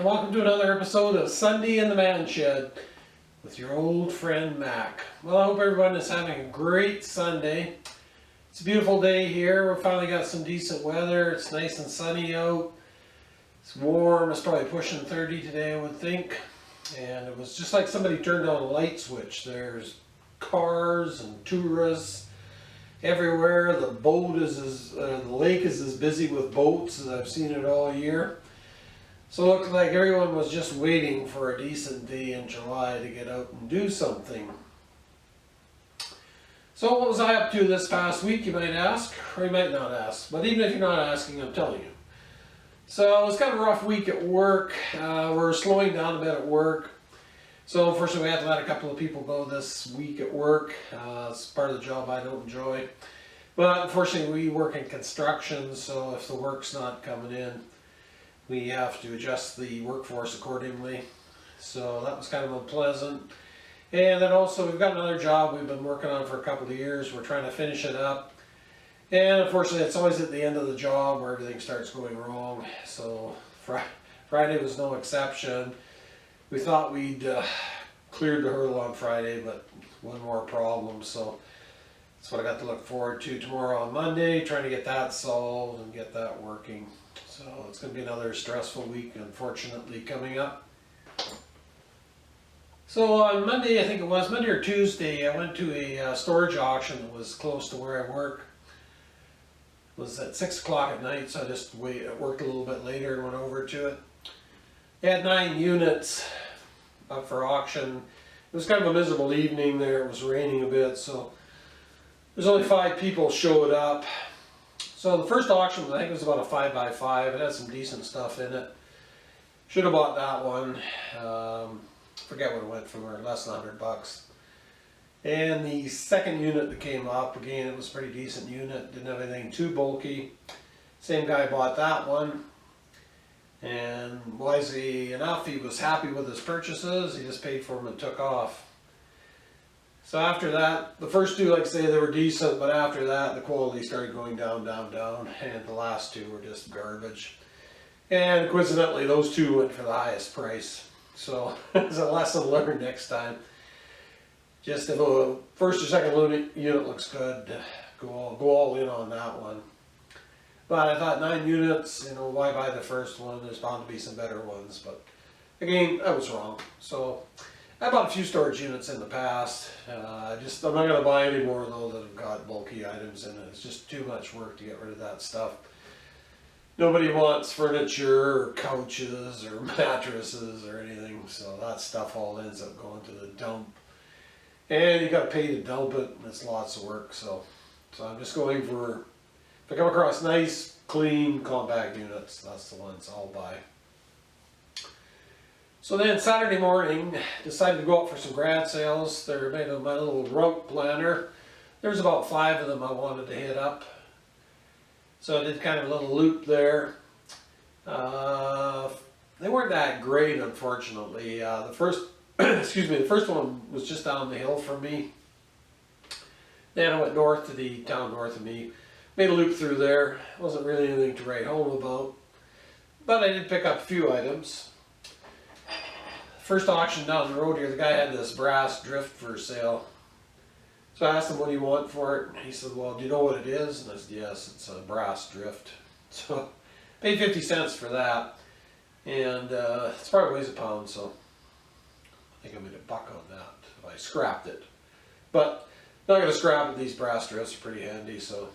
welcome to another episode of Sunday in the Man Shed with your old friend Mac. Well, I hope everyone is having a great Sunday. It's a beautiful day here. We finally got some decent weather. It's nice and sunny out. It's warm. It's probably pushing 30 today, I would think. And it was just like somebody turned on a light switch. There's cars and tourists everywhere. The lake is as busy with boats as I've seen it all year. So it looked like everyone was just waiting for a decent day in July to get out and do something. So what was I up to this past week, you might ask, or you might not ask, but even if you're not asking, I'm telling you. So it was kind of a rough week at work. We're slowing down a bit at work. So unfortunately we had to let a couple of people go this week at work. It's part of the job I don't enjoy. But unfortunately we work in construction, so if the work's not coming in, we have to adjust the workforce accordingly. So that was kind of unpleasant. And then also we've got another job we've been working on for a couple of years. We're trying to finish it up. And unfortunately it's always at the end of the job where everything starts going wrong. So Friday was no exception. We thought we'd cleared the hurdle on Friday, but one more problem. So that's what I got to look forward to tomorrow on Monday, trying to get that solved and get that working. So it's going to be another stressful week, unfortunately, coming up. So on Monday, I think it was Monday or Tuesday, I went to a storage auction that was close to where I work. It was at 6 o'clock at night, so I just worked a little bit later and went over to it. They had 9 units up for auction. It was kind of a miserable evening there. It was raining a bit, so there's only 5 people showed up. So the first auction, I think it was about a 5x5. It had some decent stuff in it. Should have bought that one. Forget what it went for, less than $100. And the second unit that came up, again, it was a pretty decent unit. Didn't have anything too bulky. Same guy bought that one. And wisely enough, he was happy with his purchases. He just paid for them and took off. So after that, the first 2, like I say, they were decent, but after that, the quality started going down, down, down, and the last 2 were just garbage. And coincidentally, those 2 went for the highest price. So it's a lesson learned next time. Just if a first or second unit looks good, go all in on that one. But I thought 9 units, why buy the first one? There's bound to be some better ones, but again, I was wrong. So I bought a few storage units in the past. I'm not going to buy any more though that have got bulky items in it. It's just too much work to get rid of that stuff. Nobody wants furniture or couches or mattresses or anything, so that stuff all ends up going to the dump. And you got to pay to dump it, and it's lots of work. So I'm just going for, if I come across nice, clean, compact units, that's the ones I'll buy. So then Saturday morning, decided to go out for some grad sales. They're made of my little route planner. There's about 5 of them I wanted to hit up. So I did kind of a little loop there. They weren't that great, unfortunately. The first one was just down the hill from me. Then I went north to the town north of me. Made a loop through there. Wasn't really anything to write home about. But I did pick up a few items. First auction down the road here, the guy had this brass drift for sale. So I asked him what he want for it. He said, well, do you know what it is? And I said, yes, it's a brass drift. So paid 50 cents for that. And it's probably weighs a pound, so I think I made $1 on that if I scrapped it. But not going to scrap it. These brass drifts are pretty handy, so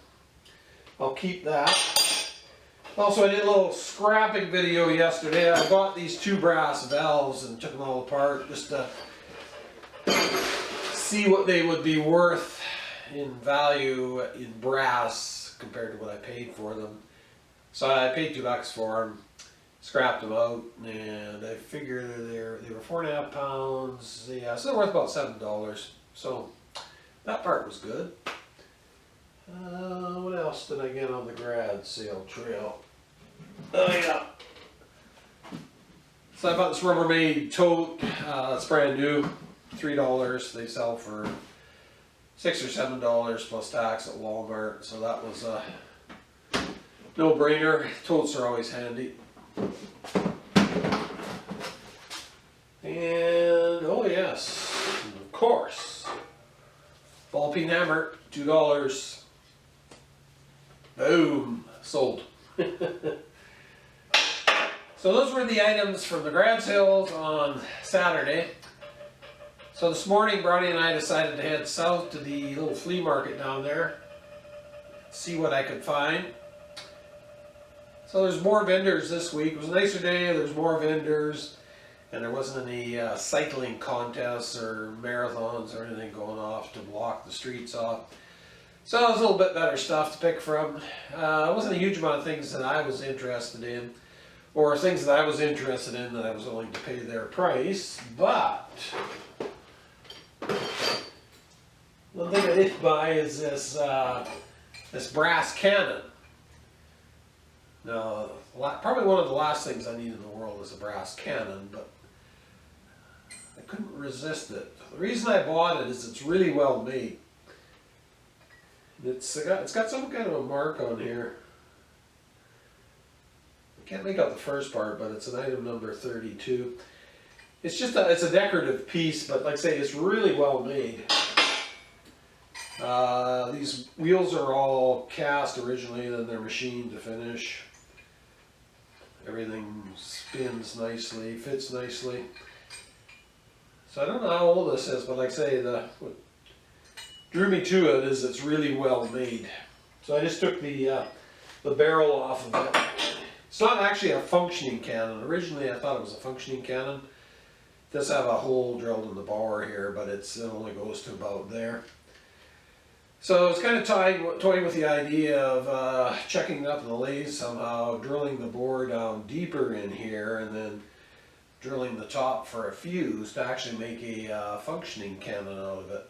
I'll keep that. Also, I did a little scrapping video yesterday. I bought these 2 brass valves and took them all apart just to see what they would be worth in value in brass compared to what I paid for them. So I paid $2 for them, scrapped them out, and I figured they were 4.5 pounds. Yeah, so they're worth about $7. So that part was good. What else did I get on the grad sale trail? Oh yeah. So I bought this Rubbermaid tote. It's brand new. $3. They sell for $6 or $7 plus tax at Walmart. So that was a no-brainer. Totes are always handy. And oh yes, of course, ball peen hammer, $2. Boom, sold. So those were the items from the garage sales on Saturday. So this morning, Brownie and I decided to head south to the little flea market down there, see what I could find. So there's more vendors this week. It was a nicer day, there's more vendors, and there wasn't any cycling contests or marathons or anything going off to block the streets off. So it was a little bit better stuff to pick from. It wasn't a huge amount of things that I was interested in, or things that I was interested in that I was willing to pay their price, but one thing I did buy is this brass cannon. Now, probably one of the last things I need in the world is a brass cannon, but I couldn't resist it. The reason I bought it is it's really well made. It's got some kind of a mark on here. I can't make out the first part, but it's an item number 32. It's just it's a decorative piece, but like I say, it's really well made. These wheels are all cast originally, then they're machined to finish. Everything spins nicely, fits nicely. So I don't know how old this is, but like I say, what drew me to it is it's really well made. So I just took the barrel off of it. It's not actually a functioning cannon. Originally I thought it was a functioning cannon. It does have a hole drilled in the bore here, but it only goes to about there. So I was kind of toying with the idea of checking up the lathe somehow, drilling the bore down deeper in here, and then drilling the top for a fuse to actually make a functioning cannon out of it.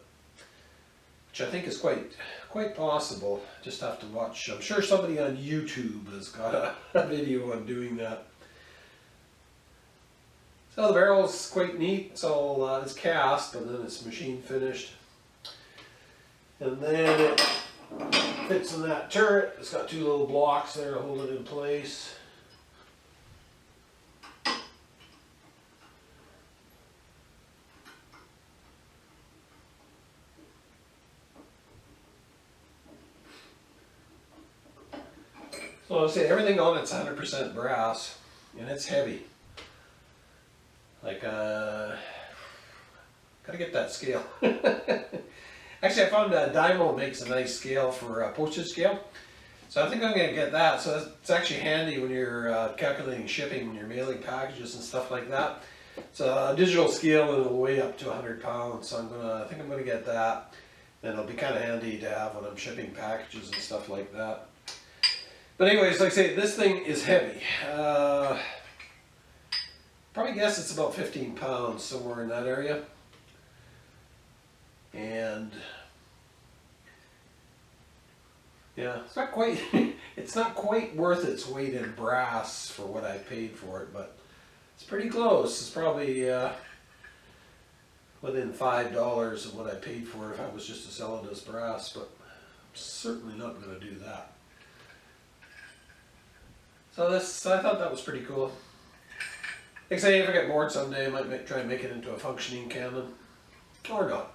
Which I think is quite possible. Just have to watch. I'm sure somebody on YouTube has got a video on doing that. So the barrel is quite neat. It's cast, but then it's machine finished. And then it fits in that turret. It's got two little blocks there to hold it in place. So I'll say everything on it's 100% brass, and it's heavy. Like, gotta get that scale. Actually, I found Dymo makes a nice scale for postage scale. So I think I'm gonna get that. So it's actually handy when you're calculating shipping, when you're mailing packages and stuff like that. It's a digital scale and it'll weigh up to 100 pounds. So I think I'm gonna get that. And it'll be kind of handy to have when I'm shipping packages and stuff like that. But anyways, like I say, this thing is heavy. Probably guess it's about 15 pounds, somewhere in that area. And yeah, it's not quite worth its weight in brass for what I paid for it, but it's pretty close. It's probably within $5 of what I paid for it if I was just to sell it as brass, but I'm certainly not going to do that. So I thought that was pretty cool. Like I say, if I get bored someday, I might try and make it into a functioning cannon, or not.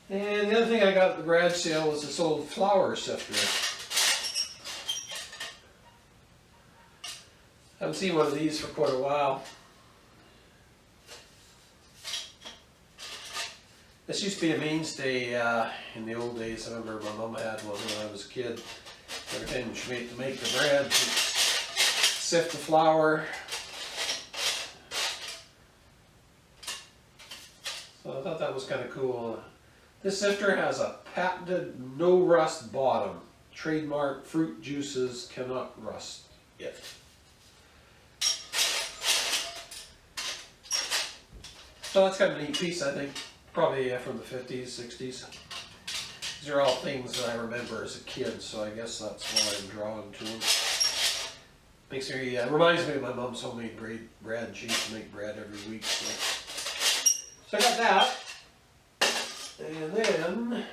And the other thing I got at the garage sale was this old flour sifter. I haven't seen one of these for quite a while. This used to be a mainstay in the old days. I remember my mom had one when I was a kid. Every time she made to make the bread, she'd sift the flour. So I thought that was kind of cool. This sifter has a patented no rust bottom. Trademark fruit juices cannot rust it. So that's kind of a neat piece, I think. Probably from the 50s, 60s. These are all things that I remember as a kid, so I guess that's why I'm drawn to them. Reminds me of my mom's homemade bread. She used to make bread every week. So I got that. And then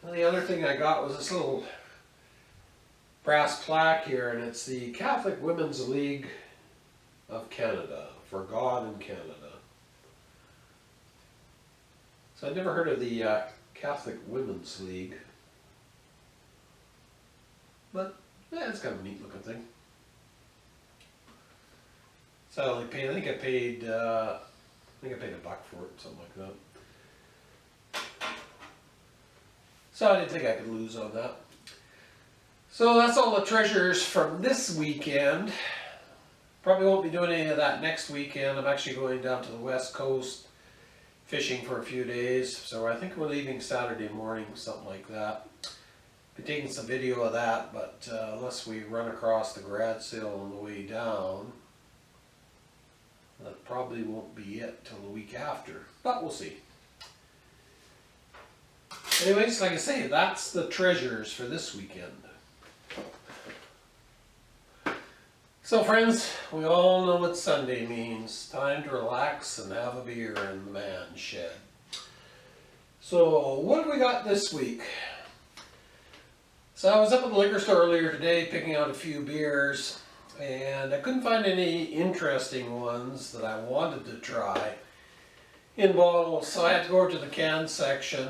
the other thing I got was this little brass plaque here, and it's the Catholic Women's League of Canada, for God in Canada. So I'd never heard of the Catholic Women's League, but yeah, it's kind of a neat looking thing. So I only paid, I think I paid $1 for it, something like that. So I didn't think I could lose on that. So that's all the treasures from this weekend. Probably won't be doing any of that next weekend. I'm actually going down to the West Coast fishing for a few days. So I think we're leaving Saturday morning, something like that. Be taking some video of that, but unless we run across the garage sale on the way down, that probably won't be it till the week after, but we'll see. Anyways, like I say, that's the treasures for this weekend. So friends, we all know what Sunday means. Time to relax and have a beer in the man shed. So what have we got this week? So I was up at the liquor store earlier today picking out a few beers, and I couldn't find any interesting ones that I wanted to try in bottles, so I had to go over to the can section.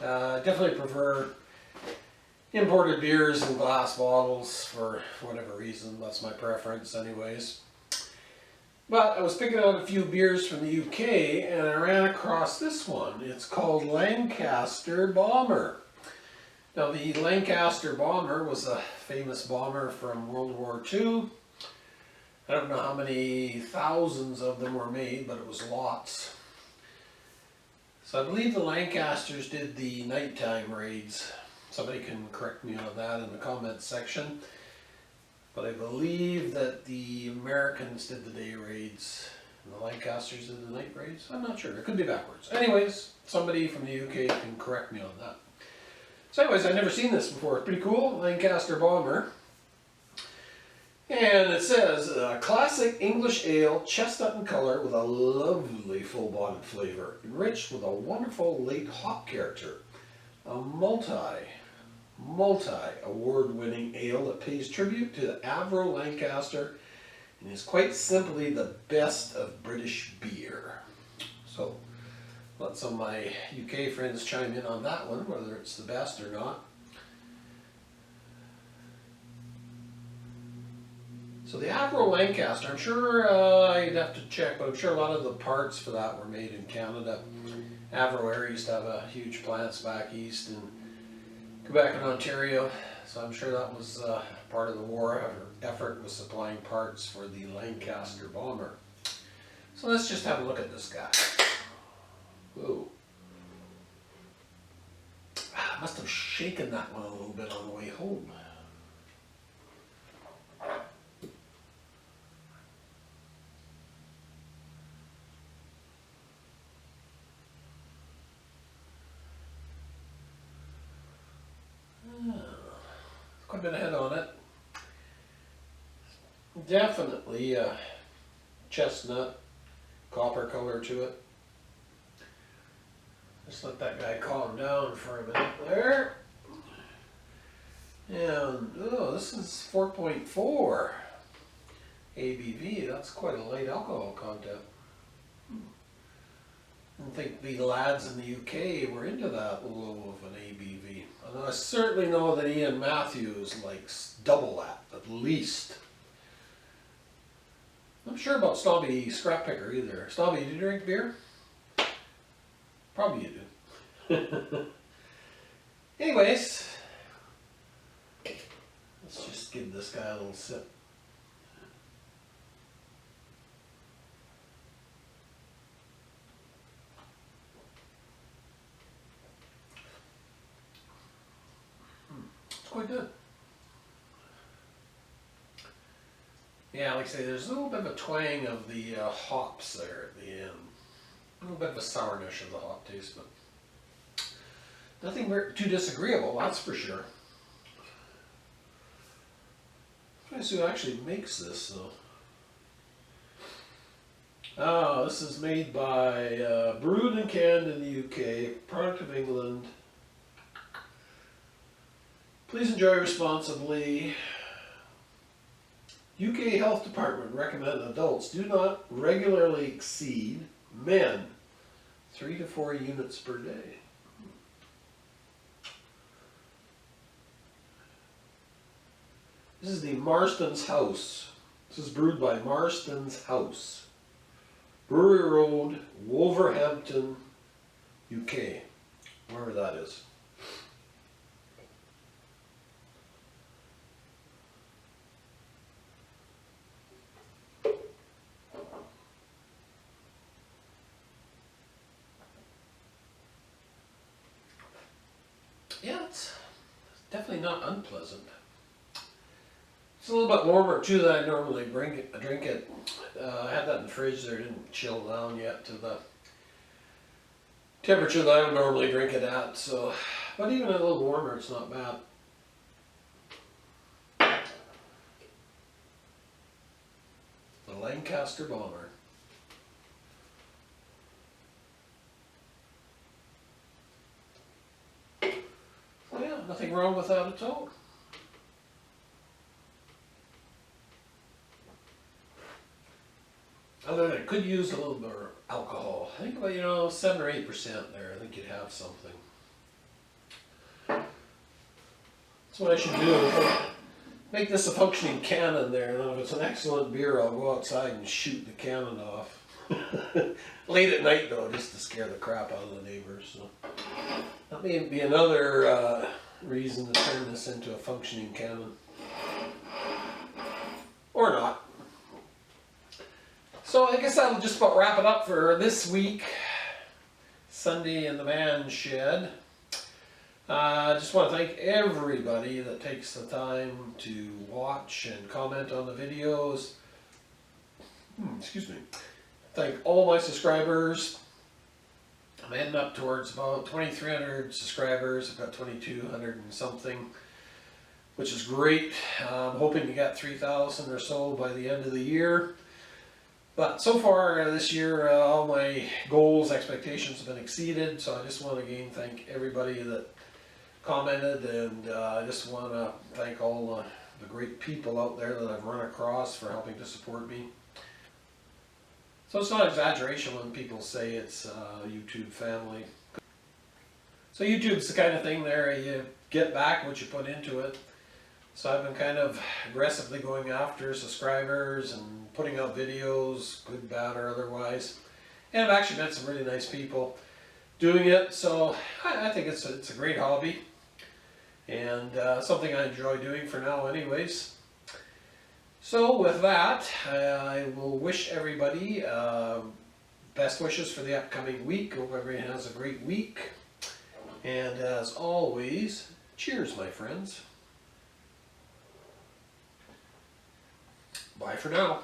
I definitely prefer imported beers in glass bottles for whatever reason. That's my preference anyways. But I was picking out a few beers from the UK and I ran across this one. It's called Lancaster Bomber. Now the Lancaster Bomber was a famous bomber from World War II. I don't know how many thousands of them were made, but it was lots. So I believe the Lancasters did the nighttime raids. Somebody can correct me on that in the comments section. But I believe that the Americans did the day raids and the Lancasters did the night raids. I'm not sure. It could be backwards. Anyways, somebody from the UK can correct me on that. So anyways, I've never seen this before. It's pretty cool. Lancaster Bomber. And it says, classic English ale, chestnut in color with a lovely full-bodied flavor, enriched with a wonderful late hop character. A multi-award-winning ale that pays tribute to Avro Lancaster and is quite simply the best of British beer. So, let some of my UK friends chime in on that one, whether it's the best or not. So the Avro Lancaster, I'm sure I'd have to check, but I'm sure a lot of the parts for that were made in Canada. Avro Air used to have a huge plants back east in Quebec and Ontario, so I'm sure that was part of the war effort was supplying parts for the Lancaster Bomber. So let's just have a look at this guy. Whoa. I must have shaken that one a little bit on the way home. Quite a bit of head on it. Definitely a chestnut, copper color to it. Just let that guy calm down for a minute there. And, oh, this is 4.4 ABV. That's quite a light alcohol content. I don't think the lads in the UK were into that low of an ABV. And I certainly know that Ian Matthews likes double that, at least. I'm not sure about Snobby Scrap Picker either. Snobby, do you drink beer? Probably you do. Anyways, let's just give this guy a little sip. It's quite good. Yeah, like I say, there's a little bit of a twang of the hops there at the end. A little bit of a sourness of the hop taste, but nothing too disagreeable, that's for sure. I'm trying to see who actually makes this, though. Oh, this is made by brewed and canned in the UK, product of England, Please enjoy responsibly. UK Health Department recommend adults do not regularly exceed men 3 to 4 units per day. This is the Marston's House. This is brewed by Marston's House. Brewery Road, Wolverhampton, UK. Wherever that is. Yeah, it's definitely not unpleasant. It's a little bit warmer too than I normally drink it. I had that in the fridge there, it didn't chill down yet to the temperature that I would normally drink it at. So, but even a little warmer, it's not bad. The Lancaster Bomber. Well, yeah, nothing wrong with that at all. Other than it could use a little bit of alcohol. I think about 7 or 8% there. I think you'd have something. That's what I should do. Make this a functioning cannon there, and then if it's an excellent beer, I'll go outside and shoot the cannon off. Late at night though, just to scare the crap out of the neighbors. So that may be another reason to turn this into a functioning cannon. Or not. So I guess that'll just about wrap it up for this week. Sunday in the man shed. I just want to thank everybody that takes the time to watch and comment on the videos. Excuse me. Thank all my subscribers. I'm heading up towards about 2,300 subscribers. I've got 2,200 and something, which is great. I'm hoping to get 3,000 or so by the end of the year. But so far this year, all my goals, expectations have been exceeded. So I just want to again thank everybody that commented, and I just want to thank all the great people out there that I've run across for helping to support me. So it's not exaggeration when people say it's YouTube family. So YouTube's the kind of thing there, you get back what you put into it. So I've been kind of aggressively going after subscribers and putting out videos, good, bad, or otherwise. And I've actually met some really nice people doing it, so I think it's a great hobby. And something I enjoy doing for now anyways. So with that, I will wish everybody best wishes for the upcoming week. Hope everybody has a great week. And as always, cheers my friends. Bye for now.